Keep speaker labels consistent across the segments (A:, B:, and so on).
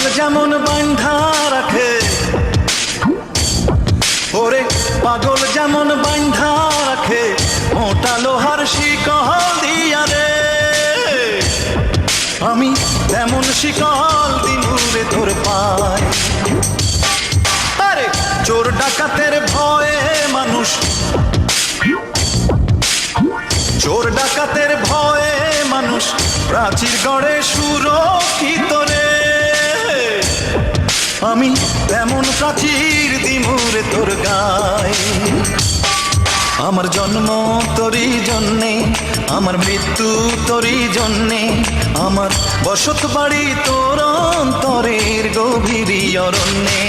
A: পাগল যেমন বান্ধা রাখে, ওরে পাগল যেমন বান্ধা রাখে মোটা লোহার শিকল দিয়া রে, আমি তেমন শিকল দিমুরে তোর পায়। আরে চোর ডাকাতের ভয়ে মানুষ, চোর ডাকাতের ভয়ে মানুষ প্রাচীর গড়ে সুরক্ষিত রে, আমি তেমন প্রাচীর দিমুরে তোর গায়। আমার জন্ম তোরই জন্যে, আমার মৃত্যু তোরই জন্যে, আমার বসত বাড়ি তোর অন্তরের গভীর অরণ্যে।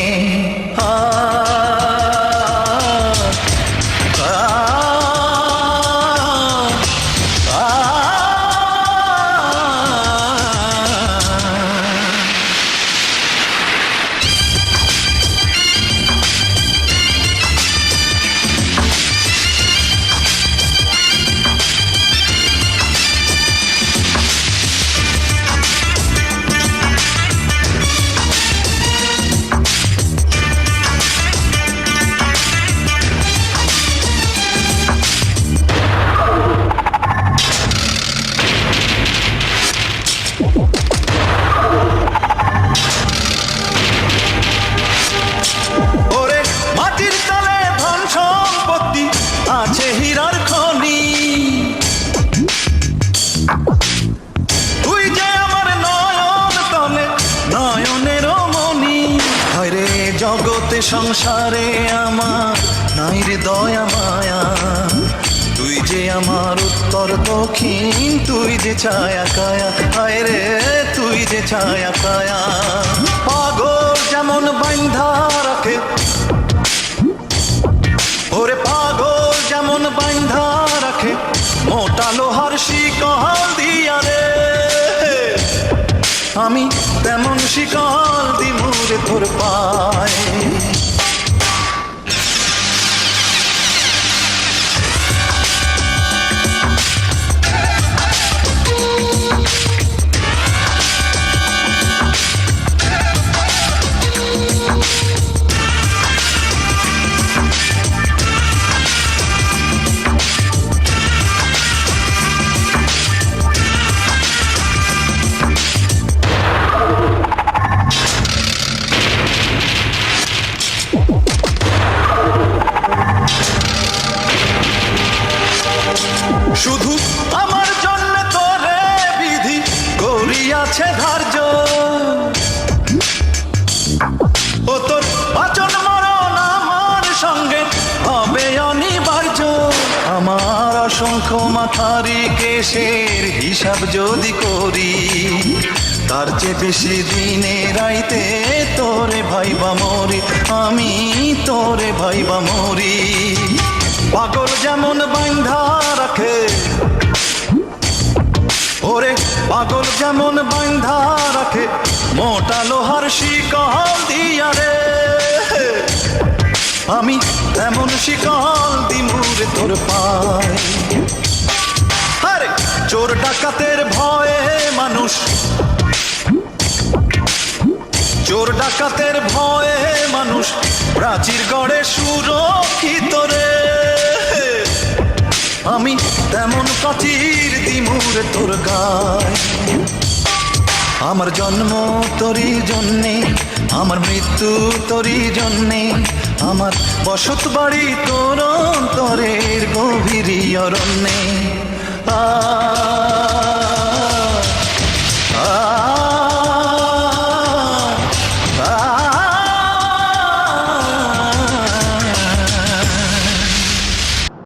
A: আছে হীরার খনি, তুই যে আমার নয়ন তলে নয়নের মনি। হরে জগতে সংসারে আমার নাই রে দয়া মায়া, তুই যে আমার উত্তর দক্ষিণ, তুই যে ছায়া কায়া, হায় রে তুই যে ছায়া কায়া। পাগল যেমন বান্ধা রাখে, ওরে পাগল যেমন বান্ধা রাখে মোটা লোহার শিকল দিয়া রে, আমি তেমন শিকল দিমুরে তোর পায়। শুধু আমার জন্য তোরে বিধি করিয়াছে ধার্য, ও তোর বাচন মরণ আমার সঙ্গে হবে অনিবার্য। আমার অসংখ্য মাথারি কেশের হিসাব যদি করি, তার চেয়ে বেশি দিনে রাইতে তোরে ভাইবা মরি, আমি তোরে ভাইবা মরি। পাগল যেমন বান্ধা রাখে, ওরে পাগল যেমন বান্ধা রাখে মোটা লোহার শিকল দিয়া রে, আমি তেমন শিকল দিমুরে তোর পায়। আরে চোর ডাকাতের ভয়ে মানুষ, চোর ডাকাতের ভয়ে মানুষ প্রাচীর গড়ে সুরক্ষিত রে, আমি তেমন প্রাচীর দিমুরে তোর গায়। আমার জন্ম তোরই জন্যে, আমার মৃত্যু তোরই জন্যে, আমার বসত বাড়ি তোর অন্তরের গভীর অরণ্যে।